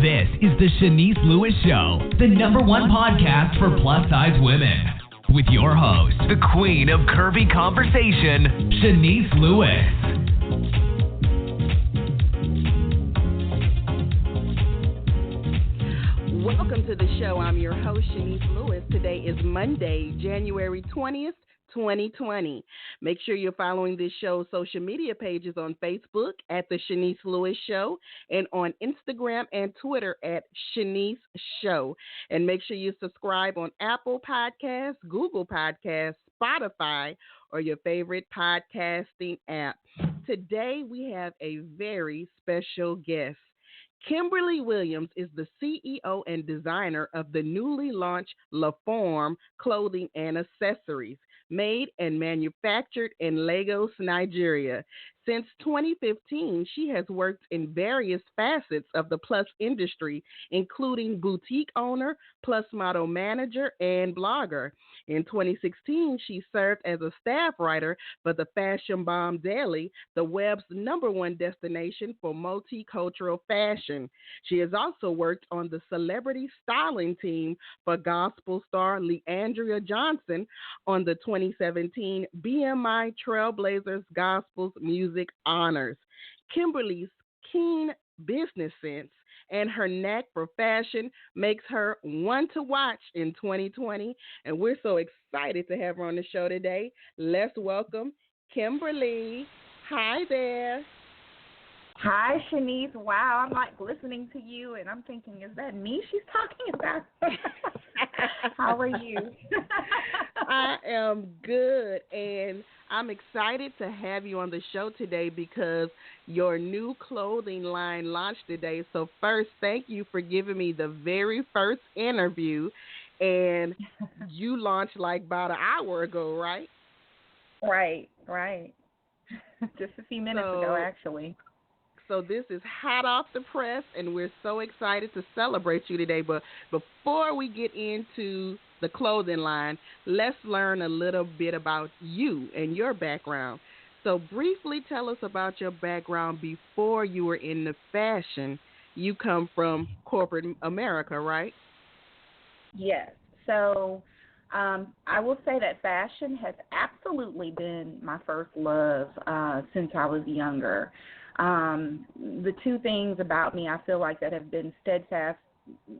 This is the Shanice Lewis Show, the #1 podcast for plus-size women. With your host, the queen of curvy conversation, Shanice Lewis. Welcome to the show. I'm your host, Shanice Lewis. Today is Monday, January 20th, 2020. Make sure you're following this show's social media pages on Facebook at The Shanice Lewis Show and on Instagram and Twitter at Shanice Show. And make sure you subscribe on Apple Podcasts, Google Podcasts, Spotify, or your favorite podcasting app. Today we have a very special guest. Kimberly Williams is the CEO and designer of the newly launched Forme Clothing and Accessories, made and manufactured in Lagos, Nigeria. Since 2015, she has worked in various facets of the plus industry, including boutique owner, plus model manager, and blogger. In 2016, she served as a staff writer for the Fashion Bomb Daily, the web's #1 destination for multicultural fashion. She has also worked on the celebrity styling team for gospel star Leandria Johnson on the 2017 BMI Trailblazers Gospels Music Honors. Kimberly's keen business sense and her knack for fashion makes her one to watch in 2020, and we're so excited to have her on the show today. Let's welcome Kimberly. Hi there. Hi, Shanice. Wow, I'm like listening to you, and I'm thinking, is that me she's talking about? How are you? I am good, and I'm excited to have you on the show today because your new clothing line launched today. So first, thank you for giving me the very first interview, and you launched like about an hour ago, right? Right. Just a few minutes ago, actually. So this is hot off the press, and we're so excited to celebrate you today. But before we get into the clothing line, let's learn a little bit about you and your background. So briefly tell us about your background before you were in the fashion. You come from corporate America, right? Yes. So I will say that fashion has absolutely been my first love since I was younger. The two things about me I feel like that have been steadfast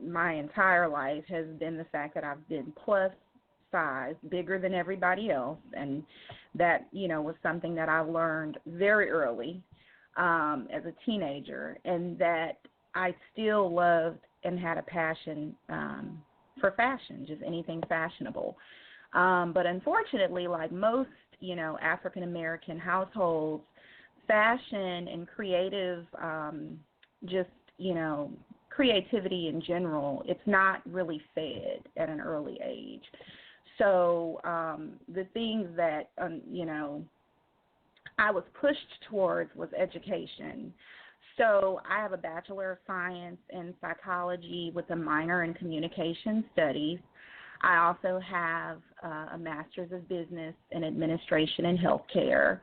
my entire life has been the fact that I've been plus size, bigger than everybody else, and that, was something that I learned very early as a teenager, and that I still loved and had a passion for fashion, just anything fashionable. But unfortunately, like most, African-American households, fashion and creative, creativity in general, it's not really fed at an early age. So the things that, I was pushed towards was education. So I have a Bachelor of Science in Psychology with a minor in Communication Studies. I also have a Master's of Business in Administration and Healthcare.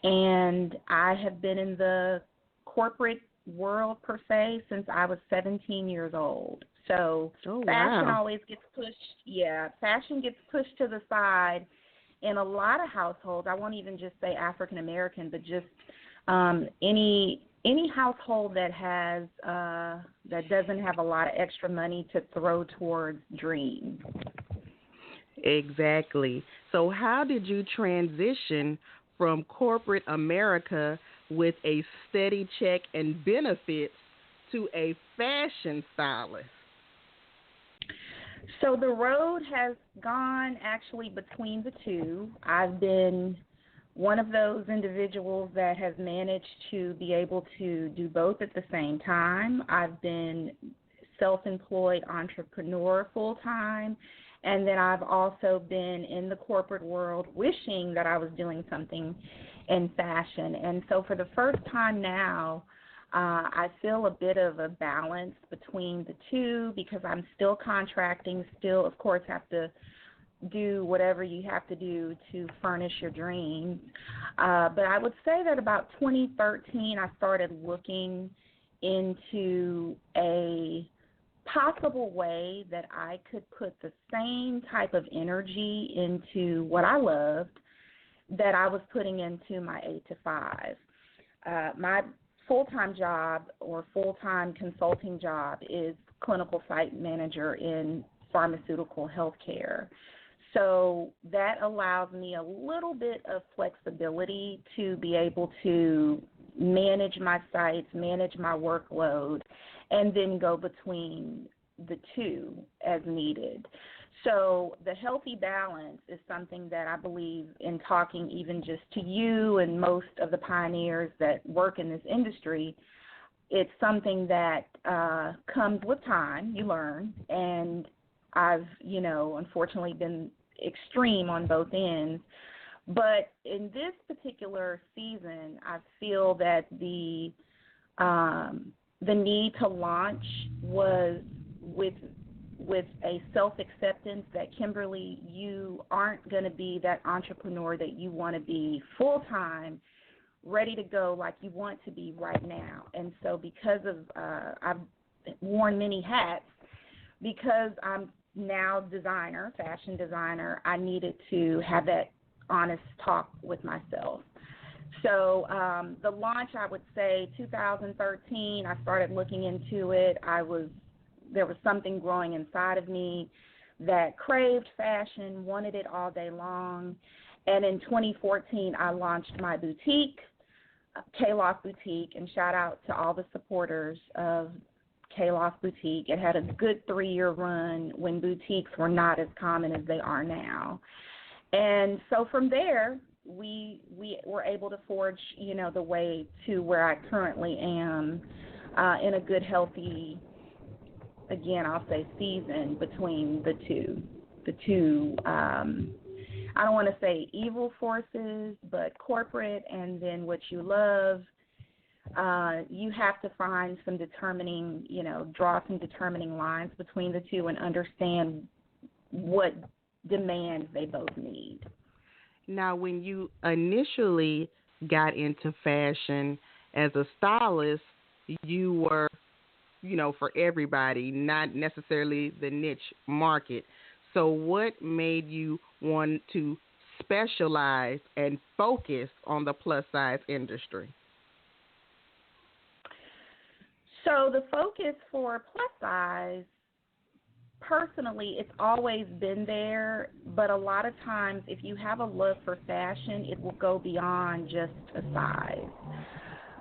And I have been in the corporate world, per se, since I was 17 years old. So fashion always gets pushed. Yeah, fashion gets pushed to the side in a lot of households. I won't even just say African American, but just any household that has that doesn't have a lot of extra money to throw towards dreams. Exactly. So how did you transition from corporate America with a steady check and benefits to a fashion stylist? So the road has gone actually between the two. I've been one of those individuals that has managed to be able to do both at the same time. I've been self-employed entrepreneur full-time, and then I've also been in the corporate world wishing that I was doing something in fashion. And so for the first time now, I feel a bit of a balance between the two because I'm still contracting, still, of course, have to do whatever you have to do to furnish your dreams. But I would say that about 2013, I started looking into a possible way that I could put the same type of energy into what I loved that I was putting into my 8 to 5. My full-time job or full-time consulting job is clinical site manager in pharmaceutical healthcare. So that allows me a little bit of flexibility to be able to manage my sites, manage my workload, and then go between the two as needed. So the healthy balance is something that I believe in talking even just to you and most of the pioneers that work in this industry. It's something that comes with time, you learn, and I've, unfortunately been extreme on both ends. But in this particular season, I feel that the need to launch was with a self-acceptance that, Kimberly, you aren't going to be that entrepreneur that you want to be full-time, ready to go like you want to be right now. And so because of I've worn many hats, because I'm now fashion designer, I needed to have that honest talk with myself. So the launch, I would say 2013, I started looking into it. There was something growing inside of me that craved fashion, wanted it all day long. And in 2014, I launched my boutique, K-Loft Boutique, and shout out to all the supporters of K-Loft Boutique. It had a good 3-year run when boutiques were not as common as they are now. And so from there, we were able to forge, the way to where I currently am in a good, healthy, again, I'll say season between the two, I don't want to say evil forces, but corporate and then what you love. You have to find some draw some determining lines between the two and understand what demands they both need. Now, when you initially got into fashion as a stylist, you were, for everybody, not necessarily the niche market. So what made you want to specialize and focus on the plus size industry? So the focus for plus size, personally, it's always been there, but a lot of times if you have a love for fashion, it will go beyond just a size.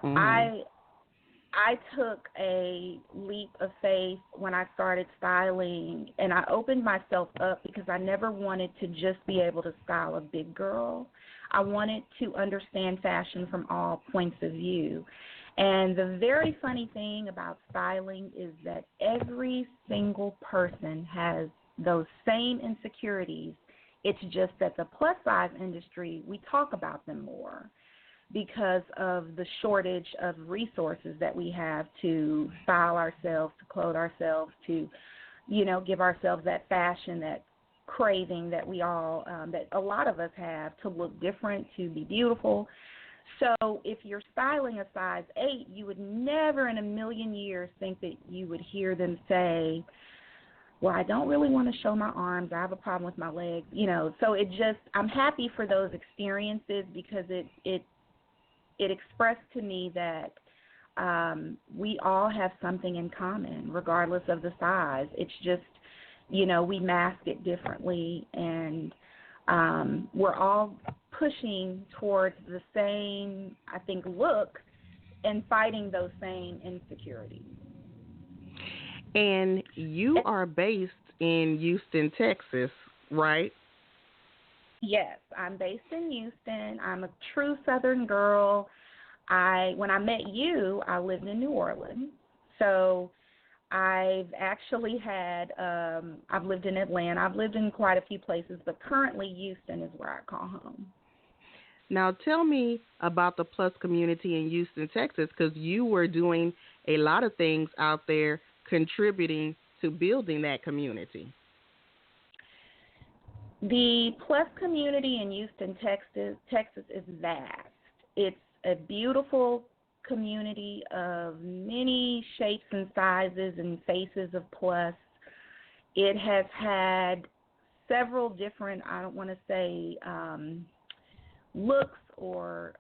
Mm-hmm. I took a leap of faith when I started styling, and I opened myself up because I never wanted to just be able to style a big girl. I wanted to understand fashion from all points of view. And the very funny thing about styling is that every single person has those same insecurities. It's just that the plus size industry, we talk about them more because of the shortage of resources that we have to style ourselves, to clothe ourselves, to, give ourselves that fashion, that craving that we all, that a lot of us have to look different, to be beautiful. So if you're styling a size 8, you would never in a million years think that you would hear them say, well, I don't really want to show my arms. I have a problem with my legs. So I'm happy for those experiences because it expressed to me that we all have something in common regardless of the size. It's just, we mask it differently, and we're all pushing towards the same, I think, look and fighting those same insecurities. And you are based in Houston, Texas, right? Yes, I'm based in Houston. I'm a true Southern girl. When I met you, I lived in New Orleans. So I've actually I've lived in Atlanta. I've lived in quite a few places, but currently Houston is where I call home. Now tell me about the plus community in Houston, Texas, because you were doing a lot of things out there contributing to building that community. The plus community in Houston, Texas is vast. It's a beautiful community of many shapes and sizes and faces of plus. It has had several different, I don't want to say looks or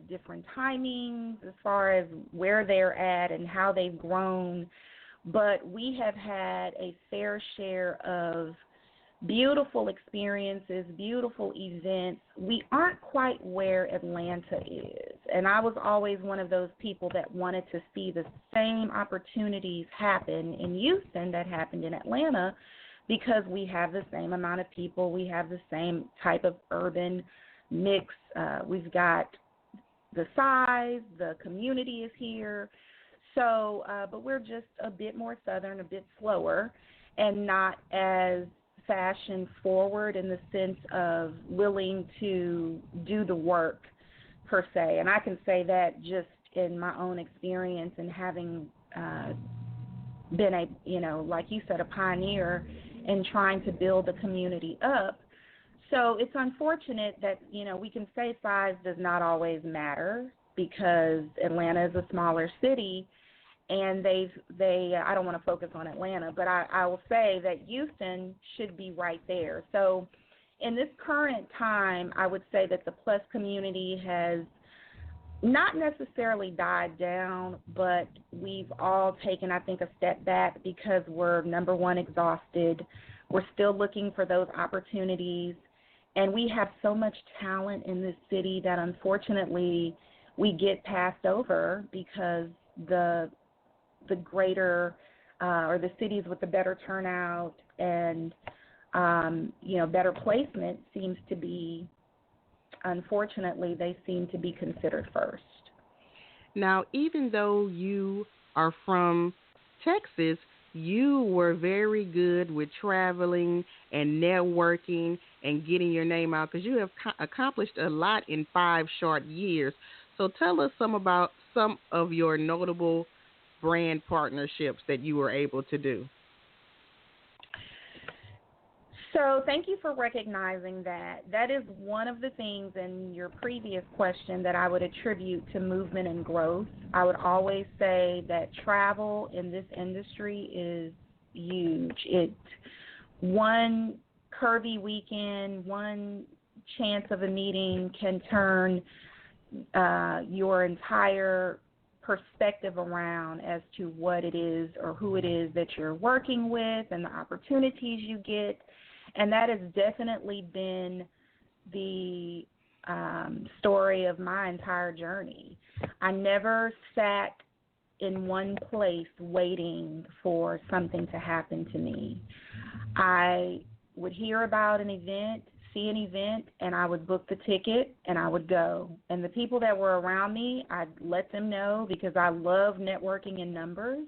different timings as far as where they're at and how they've grown, but we have had a fair share of beautiful experiences, beautiful events. We aren't quite where Atlanta is, and I was always one of those people that wanted to see the same opportunities happen in Houston that happened in Atlanta, because we have the same amount of people, we have the same type of urban mix. We've got the size, the community is here. So, but we're just a bit more southern, a bit slower, and not as fashion forward in the sense of willing to do the work per se. And I can say that just in my own experience and having been a, like you said, a pioneer in trying to build the community up. So it's unfortunate that, we can say size does not always matter, because Atlanta is a smaller city, and I don't want to focus on Atlanta, but I will say that Houston should be right there. So in this current time, I would say that the plus community has not necessarily died down, but we've all taken, I think, a step back because we're, number one, exhausted. We're still looking for those opportunities, and we have so much talent in this city that unfortunately we get passed over because the greater or the cities with the better turnout and better placement seems to be, unfortunately, they seem to be considered first. Now, even though you are from Texas, you were very good with traveling and networking and getting your name out, because you have accomplished a lot in 5 short years. So tell us about some of your notable brand partnerships that you were able to do. So thank you for recognizing that. That is one of the things in your previous question that I would attribute to movement and growth. I would always say that travel in this industry is huge. One curvy weekend, one chance of a meeting can turn your entire perspective around as to what it is or who it is that you're working with and the opportunities you get. And that has definitely been the story of my entire journey. I never sat in one place waiting for something to happen to me. I would hear about an event, see an event, and I would book the ticket and I would go. And the people that were around me, I'd let them know, because I love networking in numbers.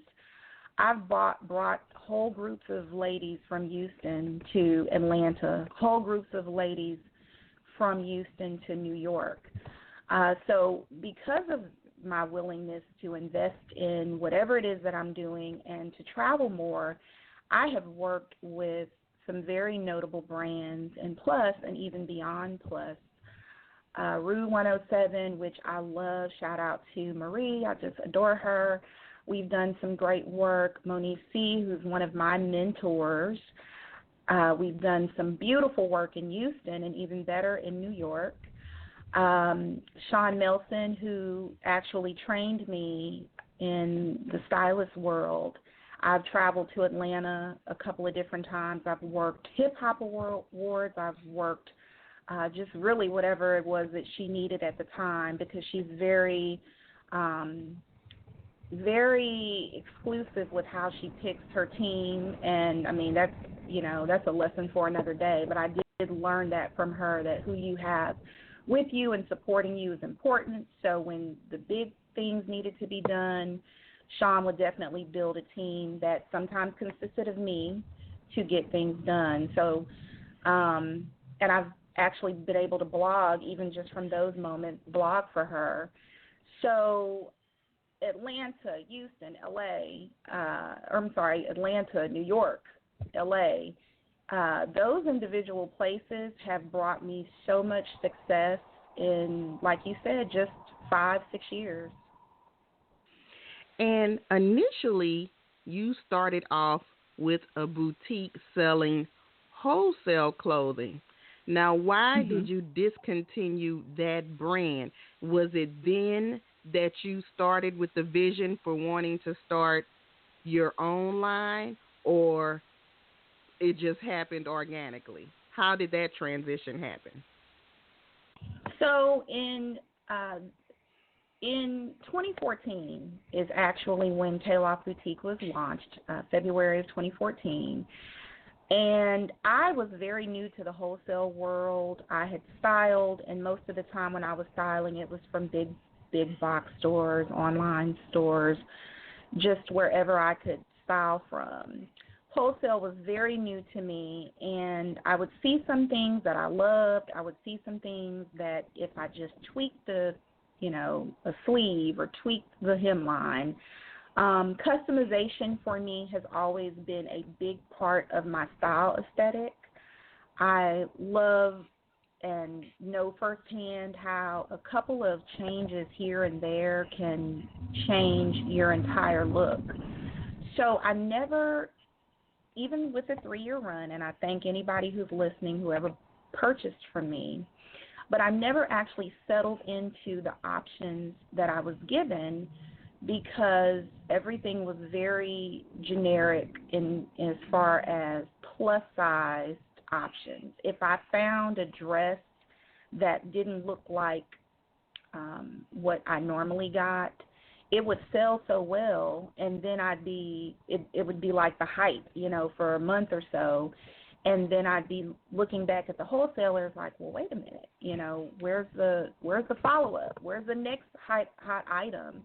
I've brought whole groups of ladies from Houston to Atlanta, whole groups of ladies from Houston to New York. So because of my willingness to invest in whatever it is that I'm doing and to travel more, I have worked with some very notable brands in Plus and even beyond Plus. Rue 107, which I love, shout out to Marie, I just adore her. We've done some great work. Monique C., who's one of my mentors. We've done some beautiful work in Houston and even better in New York. Sean Melson, who actually trained me in the stylist world. I've traveled to Atlanta a couple of different times. I've worked hip-hop awards. I've worked just really whatever it was that she needed at the time, because she's very exclusive with how she picks her team. And, I mean, that's a lesson for another day. But I did learn that from her, that who you have with you and supporting you is important. So when the big things needed to be done, Sean would definitely build a team that sometimes consisted of me to get things done. So, and I've actually been able to blog, even just from those moments, blog for her. So Atlanta, Houston, Atlanta, New York, LA, those individual places have brought me so much success in, like you said, just 5-6 years. And initially, you started off with a boutique selling wholesale clothing. Now, why Hmm. did you discontinue that brand? Was it then that you started with the vision for wanting to start your own line, or it just happened organically? How did that transition happen? So uh, in 2014 is actually when Tayloft Boutique was launched, February of 2014. And I was very new to the wholesale world. I had styled, and most of the time when I was styling, it was from big box stores, online stores, just wherever I could style from. Wholesale was very new to me, and I would see some things that I loved. I would see some things that if I just tweaked a sleeve or tweaked the hemline. Customization for me has always been a big part of my style aesthetic. I love and know firsthand how a couple of changes here and there can change your entire look. So I never, even with a 3-year run, and I thank anybody who's listening, whoever purchased from me, but I never actually settled into the options that I was given because everything was very generic in as far as plus sized options. If I found a dress that didn't look like what I normally got, it would sell so well, and then it would be like the hype, for a month or so, and then I'd be looking back at the wholesalers like, well, wait a minute, where's the follow up? Where's the next hot item?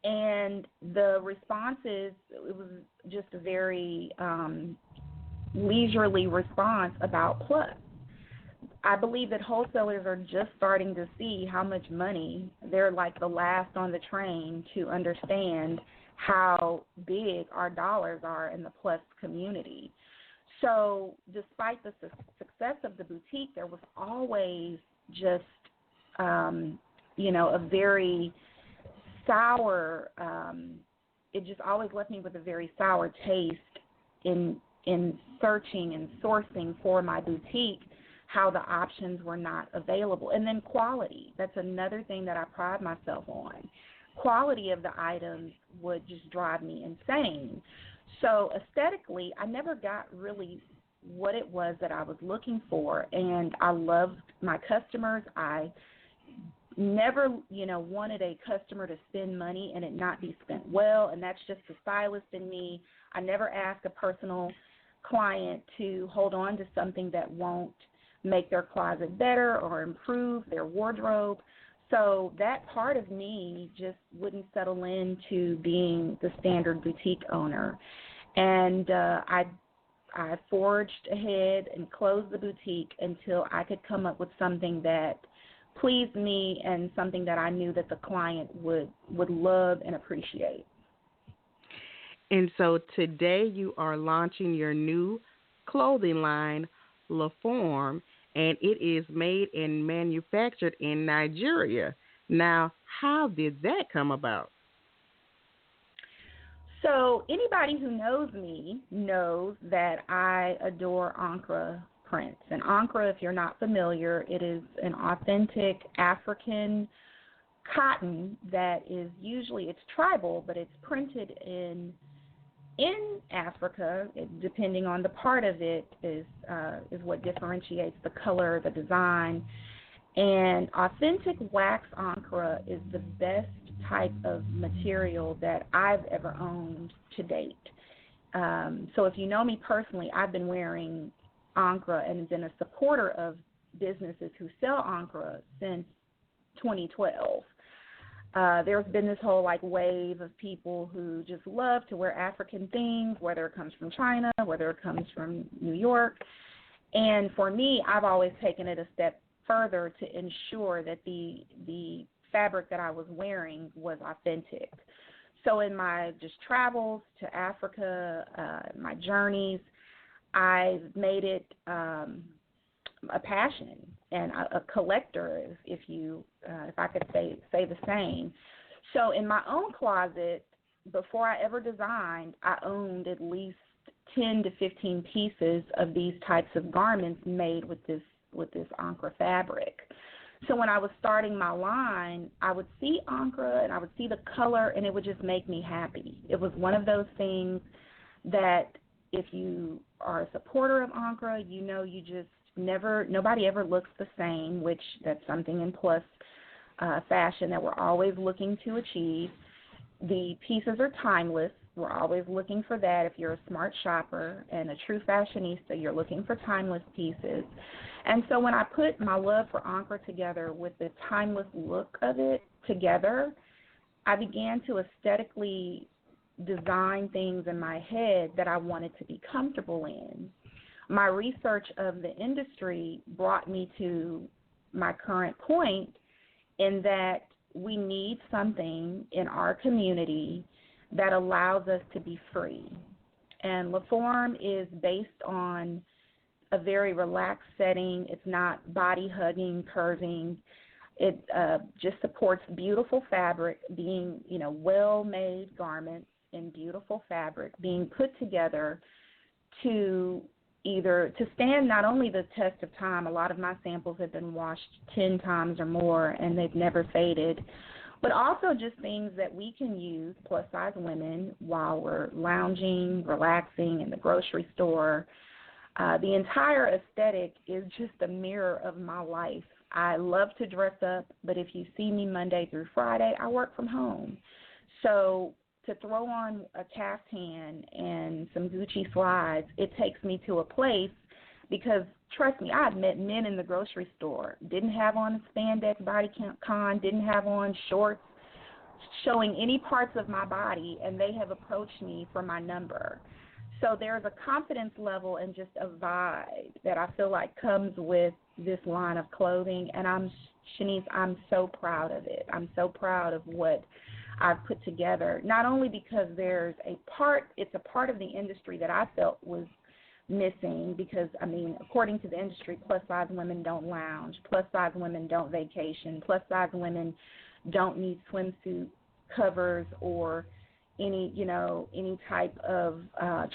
And the responses, it was just a very leisurely response about plus. I believe that wholesalers are just starting to see how much money they're like the last on the train to understand how big our dollars are in the plus community. So despite the success of the boutique, there was always just, a very sour, it just always left me with a very sour taste in searching and sourcing for my boutique, how the options were not available. And then quality, that's another thing that I pride myself on. Quality of the items would just drive me insane. So aesthetically, I never got really what it was that I was looking for, and I loved my customers. I never, wanted a customer to spend money and it not be spent well, and that's just the stylist in me. I never ask a personal client to hold on to something that won't make their closet better or improve their wardrobe. So that part of me just wouldn't settle into being the standard boutique owner. And I forged ahead and closed the boutique until I could come up with something that pleased me and something that I knew that the client would love and appreciate. And so today you are launching your new clothing line, La Forme, and it is made and manufactured in Nigeria. Now, how did that come about? So anybody who knows me knows that I adore Ankara prints. And Ankara, if you're not familiar, it is an authentic African cotton that is usually, it's tribal, but it's printed in Africa. Depending on the part of it is what differentiates the color, the design. And authentic wax Ankara is the best type of material that I've ever owned to date. So if you know me personally, I've been wearing Ankara and been a supporter of businesses who sell Ankara since 2012. There's been this whole wave of people who just love to wear African things, whether it comes from China, whether it comes from New York. And for me, I've always taken it a step further to ensure that the fabric that I was wearing was authentic. So in my just travels to Africa, my journeys, I've made it a passion and a collector, if I could say the same. So in my own closet, before I ever designed, I owned at least 10 to 15 pieces of these types of garments made with this Ankara fabric. So when I was starting my line, I would see Ankara and I would see the color, and it would just make me happy. It was one of those things that if you are a supporter of Ankara, you know you just nobody ever looks the same, which that's something in plus fashion that we're always looking to achieve. The pieces are timeless. We're always looking for that. If you're a smart shopper and a true fashionista, you're looking for timeless pieces. And so when I put my love for Ankara together with the timeless look of it together, I began to aesthetically design things in my head that I wanted to be comfortable in. My research of the industry brought me to my current point in that we need something in our community that allows us to be free. And La Forme is based on a very relaxed setting. It's not body-hugging, curving. It just supports beautiful fabric, being, well-made garments in beautiful fabric, being put together to stand not only the test of time. A lot of my samples have been washed 10 times or more, and they've never faded, but also just things that we can use, plus-size women, while we're lounging, relaxing in the grocery store. The entire aesthetic is just a mirror of my life. I love to dress up, but if you see me Monday through Friday, I work from home. So to throw on a caftan and some Gucci slides, it takes me to a place because, trust me, I've met men in the grocery store, didn't have on a spandex bodycon, didn't have on shorts showing any parts of my body, and they have approached me for my number. So there's a confidence level and just a vibe that I feel like comes with this line of clothing, and Shanice, I'm so proud of it. I'm so proud of what I've put together, not only because it's a part of the industry that I felt was missing because, according to the industry, plus-size women don't lounge, plus-size women don't vacation, plus-size women don't need swimsuit covers or any type of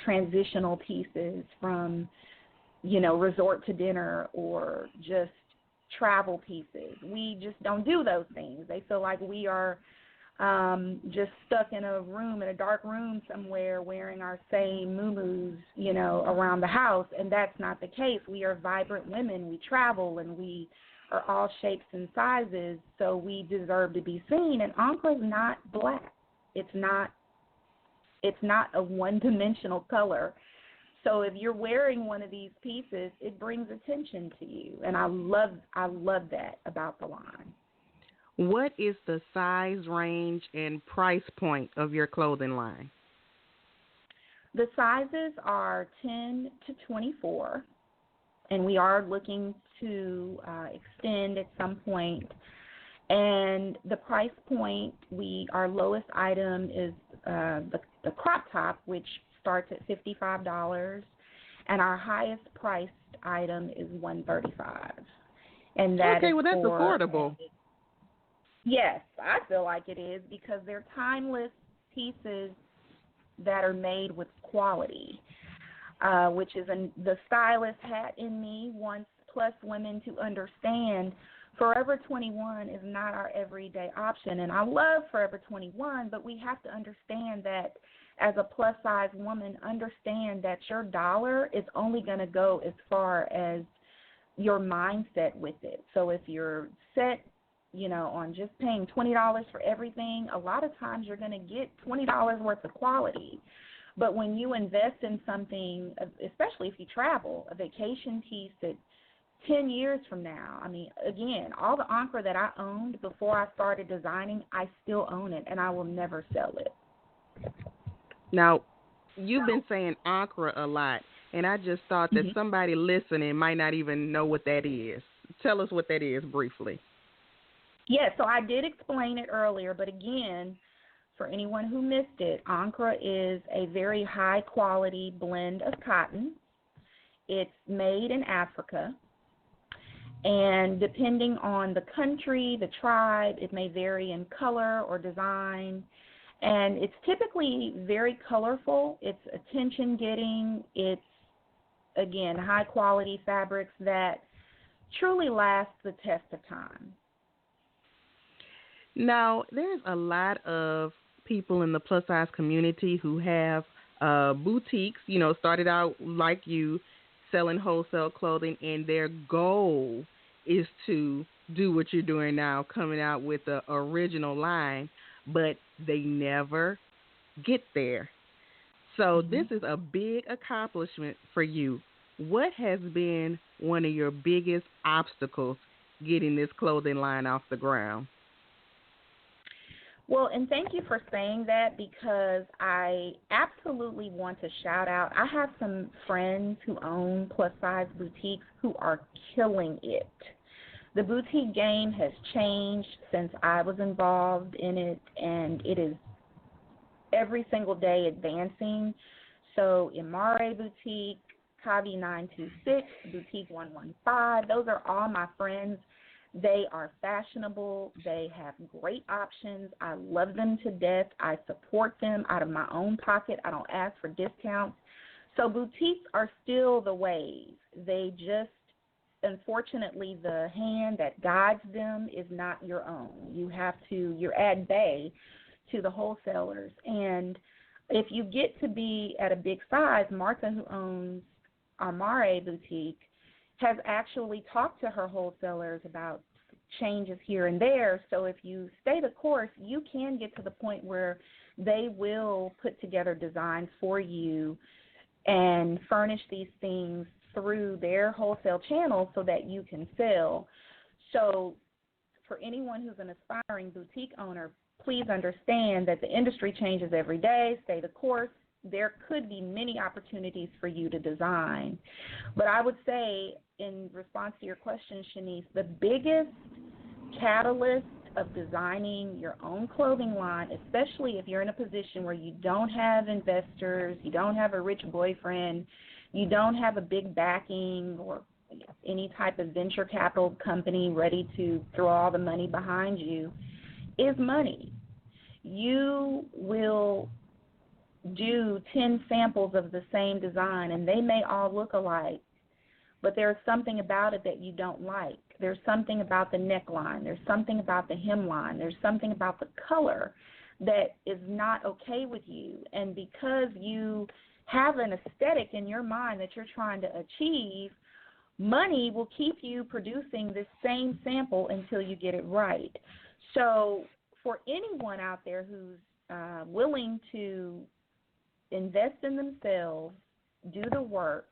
transitional pieces from, resort to dinner or just travel pieces. We just don't do those things. They feel like we are just stuck in a dark room somewhere wearing our same muumuus, around the house, and that's not the case. We are vibrant women. We travel, and we are all shapes and sizes, so we deserve to be seen. And Ankara is not black. It's not a one-dimensional color. So if you're wearing one of these pieces, it brings attention to you, and I love that about the line. What is the size range and price point of your clothing line? The sizes are 10 to 24, and we are looking to extend at some point. And the price point, our lowest item is the crop top, which starts at $55, and our highest priced item is $135. And that okay, well, that's affordable. Yes, I feel like it is because they're timeless pieces that are made with quality, which is the stylist hat in me wants plus women to understand Forever 21 is not our everyday option. And I love Forever 21, but we have to understand that as a plus-size woman, understand that your dollar is only going to go as far as your mindset with it. So if you're set on just paying $20 for everything, a lot of times you're going to get $20 worth of quality. But when you invest in something, especially if you travel, a vacation piece that 10 years from now, again, all the Ankara that I owned before I started designing, I still own it, and I will never sell it. Now, you've been saying Ankara a lot, and I just thought that somebody listening might not even know what that is. Tell us what that is briefly. Yeah, so I did explain it earlier, but again, for anyone who missed it, Ankara is a very high-quality blend of cotton. It's made in Africa, and depending on the country, the tribe, it may vary in color or design, And it's typically very colorful. It's attention-getting. It's, again, high-quality fabrics that truly last the test of time. Now, there's a lot of people in the plus-size community who have boutiques, started out like you, selling wholesale clothing, and their goal is to do what you're doing now, coming out with the original line, but they never get there. So this is a big accomplishment for you. What has been one of your biggest obstacles getting this clothing line off the ground? Well, and thank you for saying that, because I absolutely want to shout out. I have some friends who own plus-size boutiques who are killing it. The boutique game has changed since I was involved in it, and it is every single day advancing. So Imare Boutique, Kavi 926, Boutique 115, those are all my friends. They are fashionable. They have great options. I love them to death. I support them out of my own pocket. I don't ask for discounts. So boutiques are still the wave. They just, unfortunately, the hand that guides them is not your own. You're at bay to the wholesalers. And if you get to be at a big size, Martha, who owns Amare Boutique, has actually talked to her wholesalers about changes here and there. So if you stay the course, you can get to the point where they will put together designs for you and furnish these things through their wholesale channels so that you can sell. So for anyone who's an aspiring boutique owner, please understand that the industry changes every day. Stay the course. There could be many opportunities for you to design. But I would say, in response to your question, Shanice, the biggest catalyst of designing your own clothing line, especially if you're in a position where you don't have investors, you don't have a rich boyfriend, you don't have a big backing or any type of venture capital company ready to throw all the money behind you, is money. You will do 10 samples of the same design, and they may all look alike, but there's something about it that you don't like. There's something about the neckline. There's something about the hemline. There's something about the color that is not okay with you. And because you have an aesthetic in your mind that you're trying to achieve, money will keep you producing this same sample until you get it right. So for anyone out there who's willing to invest in themselves, do the work,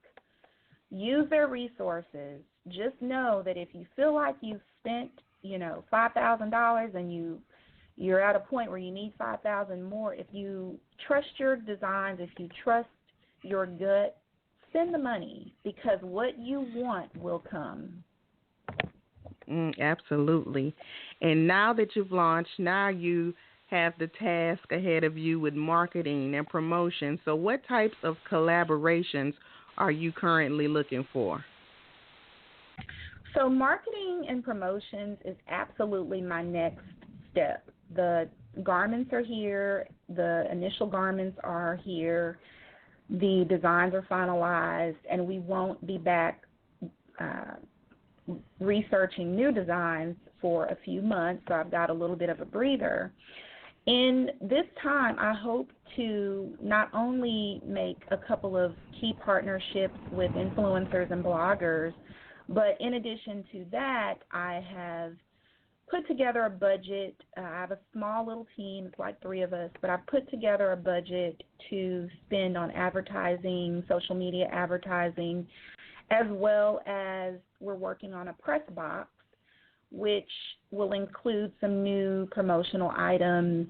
use their resources, just know that if you feel like you've spent, $5,000 and you're at a point where you need $5,000 more, if you trust your designs, if you trust your gut, spend the money, because what you want will come. Absolutely. And now that you've launched, now you have the task ahead of you with marketing and promotion. So what types of collaborations are you currently looking for? So marketing and promotions is absolutely my next step. The garments are here. The initial garments are here. The designs are finalized, and we won't be back researching new designs for a few months, so I've got a little bit of a breather. In this time, I hope to not only make a couple of key partnerships with influencers and bloggers, but in addition to that, I have put together a budget. I have a small little team, it's like 3 of us, but I've put together a budget to spend on advertising, social media advertising, as well as we're working on a press box, which will include some new promotional items.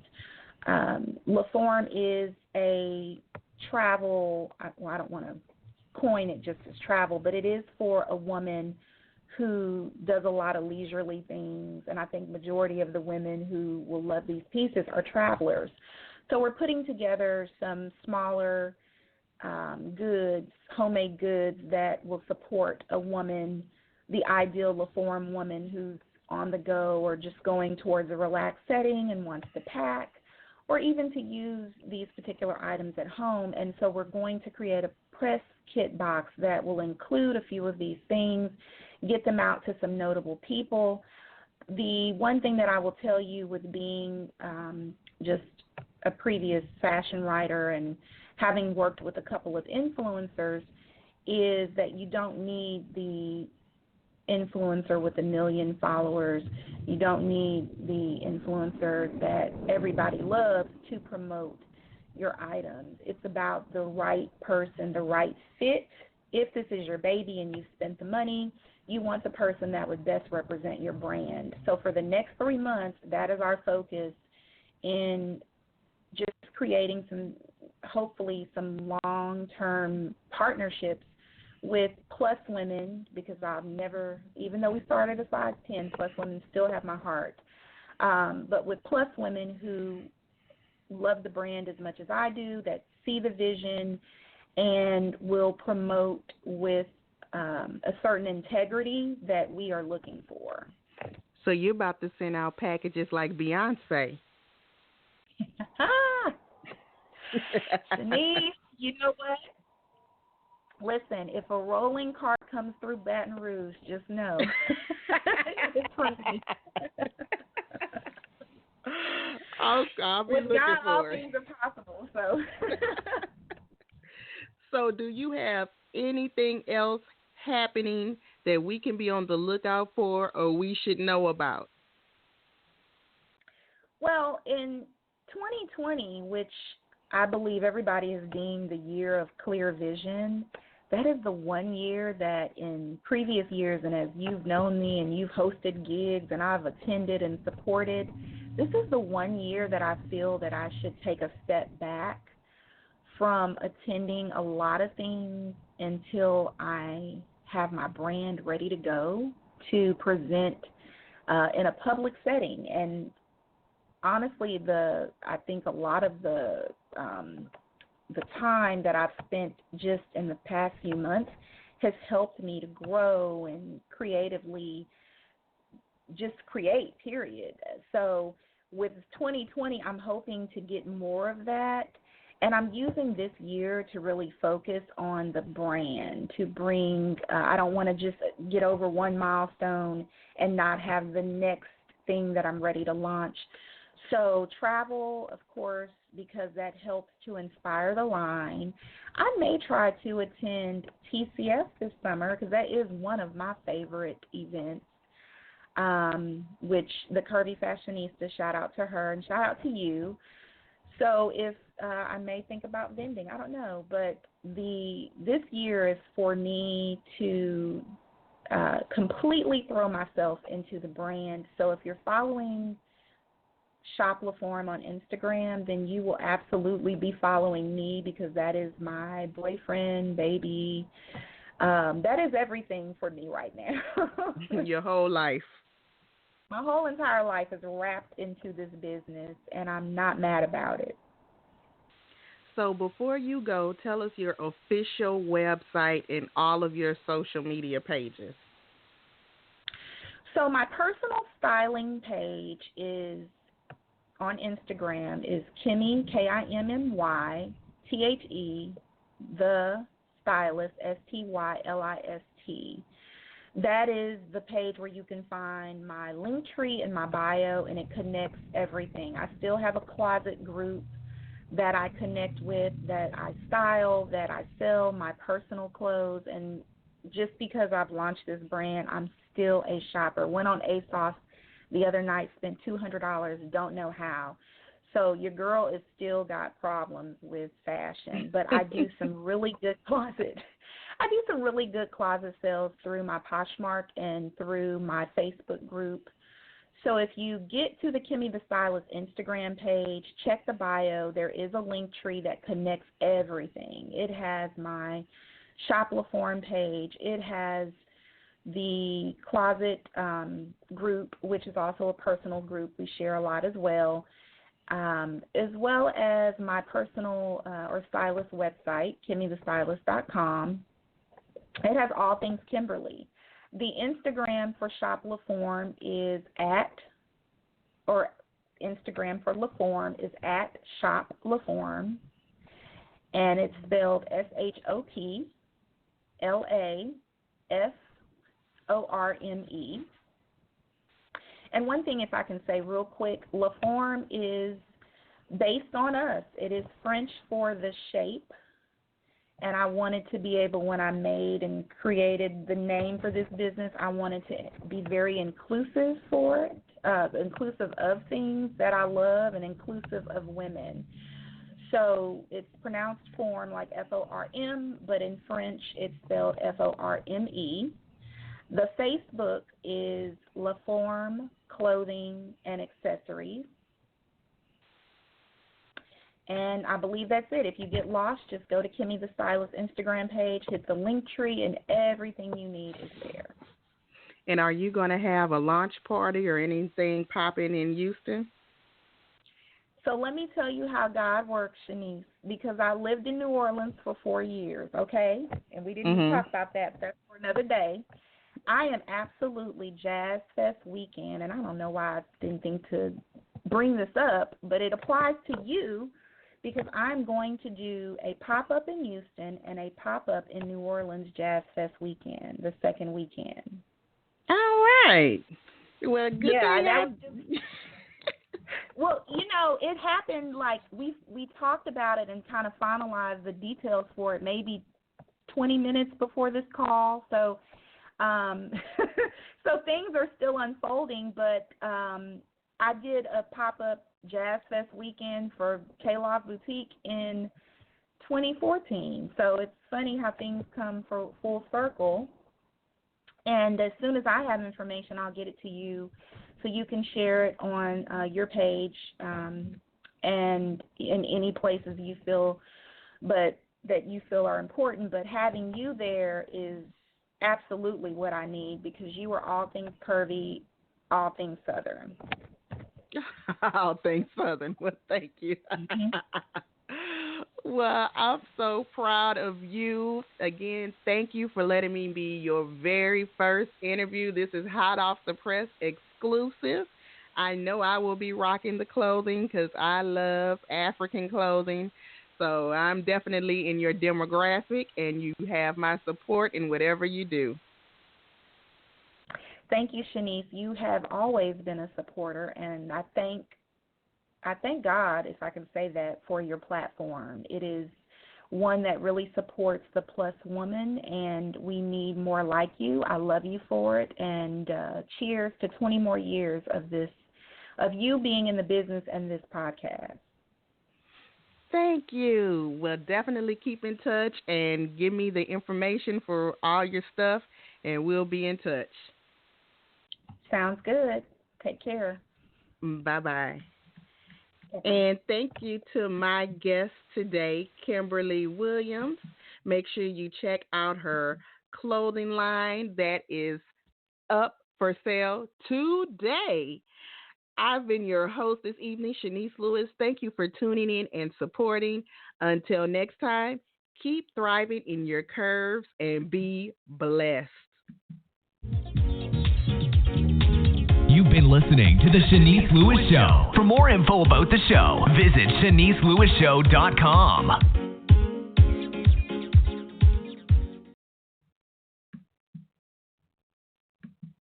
La Forme is a travel, I don't want to coin it just as travel, but it is for a woman who does a lot of leisurely things, and I think majority of the women who will love these pieces are travelers. So we're putting together some smaller goods, homemade goods that will support a woman, the ideal La Forme woman who's on the go or just going towards a relaxed setting and wants to pack, or even to use these particular items at home. And so we're going to create a press kit box that will include a few of these things, get them out to some notable people. The one thing that I will tell you with being just a previous fashion writer and having worked with a couple of influencers is that you don't need the influencer with 1 million followers. You don't need the influencer that everybody loves to promote your items. It's about the right person, the right fit. If this is your baby and you've spent the money, you want the person that would best represent your brand. So for the next 3 months, that is our focus in just creating hopefully some long-term partnerships with Plus women, because I've never, even though we started a size 10, Plus women still have my heart. But with Plus women who love the brand as much as I do, that see the vision and will promote with a certain integrity that we are looking for. So you're about to send out packages like Beyonce. Denise, you know what? Listen, if a rolling cart comes through Baton Rouge, just know it's for me. I'll be With looking God, for all it. things are possible. So, So do you have anything else happening that we can be on the lookout for or we should know about? well, in 2020, which I believe everybody has deemed the year of clear vision, that is the one year that in previous years, and as you've known me and you've hosted gigs and I've attended and supported, this is the one year that I feel that I should take a step back from attending a lot of things until I have my brand ready to go to present in a public setting. And honestly, I think a lot of the time that I've spent just in the past few months has helped me to grow and creatively just create, period. So with 2020, I'm hoping to get more of that. And I'm using this year to really focus on the brand, to bring, I don't want to just get over one milestone and not have the next thing that I'm ready to launch. So travel, of course, because that helps to inspire the line. I may try to attend TCF this summer because that is one of my favorite events, which the Curvy Fashionista, shout out to her and shout out to you. So if I may think about vending, I don't know, but this year is for me to completely throw myself into the brand. So if you're following Shop LaForme on Instagram, then you will absolutely be following me because that is my boyfriend, baby. That is everything for me right now. Your whole life. My whole entire life is wrapped into this business, and I'm not mad about it. So before you go, tell us your official website and all of your social media pages. So my personal styling page is on Instagram is Kimmy, KIMMY, THE, the stylist, STYLIST. That is the page where you can find my link tree in my bio, and it connects everything. I still have a closet group that I connect with, that I style, that I sell my personal clothes, and just because I've launched this brand, I'm still a shopper. Went on ASOS the other night, spent $200, don't know how. So your girl is still got problems with fashion, but I do some really good closet. I do some really good closet sales through my Poshmark and through my Facebook group. So if you get to the Kimmy the Stylist Instagram page, check the bio. There is a link tree that connects everything. It has my Shop LaForme page. It has the closet group, which is also a personal group. We share a lot as well as my personal or stylist website, KimmyTheStylist.com. It has all things Kimberly. The Instagram for Shop LaForme is Instagram for LaForme is at Shop LaForme, and it's spelled ShopLaForme. And one thing, if I can say real quick, LaForme is based on us. It is French for the shape. And I wanted to be able, when I made and created the name for this business, I wanted to be very inclusive for it, inclusive of things that I love and inclusive of women. So it's pronounced form like F-O-R-M, but in French it's spelled F-O-R-M-E. The Facebook is Forme Clothing and Accessories. And I believe that's it. If you get lost, just go to Kimmy the Stylist Instagram page, hit the link tree, and everything you need is there. And are you going to have a launch party or anything popping in Houston? So let me tell you how God works, Shanice, because I lived in New Orleans for 4 years, okay? And we didn't even talk about that, but that's for another day. I am absolutely Jazz Fest weekend, and I don't know why I didn't think to bring this up, but it applies to you, because I'm going to do a pop-up in Houston and a pop-up in New Orleans Jazz Fest weekend, the second weekend. All right. Well, good thing. Well, it happened like we talked about it and kind of finalized the details for it maybe 20 minutes before this call. So so things are still unfolding, but I did a pop-up Jazz Fest weekend for K-Love Boutique in 2014. So it's funny how things come full circle. And as soon as I have information, I'll get it to you so you can share it on your page and in any places you feel that you feel are important. But having you there is absolutely what I need, because you are all things curvy, all things Southern. All things Southern. Well, thank you. Well, I'm so proud of you. Again, thank you for letting me be your very first interview. This is hot off the press exclusive. I know I will be rocking the clothing because I love African clothing. So I'm definitely in your demographic, and you have my support in whatever you do. Thank you, Shanice. You have always been a supporter, and I thank God, if I can say that, for your platform. It is one that really supports the plus woman, and we need more like you. I love you for it, and cheers to 20 more years of you being in the business and this podcast. Thank you. Well, definitely keep in touch and give me the information for all your stuff, and we'll be in touch. Sounds good. Take care. Bye-bye. And thank you to my guest today, Kimberly Williams. Make sure you check out her clothing line that is up for sale today. I've been your host this evening, Shanice Lewis. Thank you for tuning in and supporting. Until next time, keep thriving in your curves and be blessed. You've been listening to The Shanice Lewis Show. For more info about the show, visit ShaniceLewisShow.com.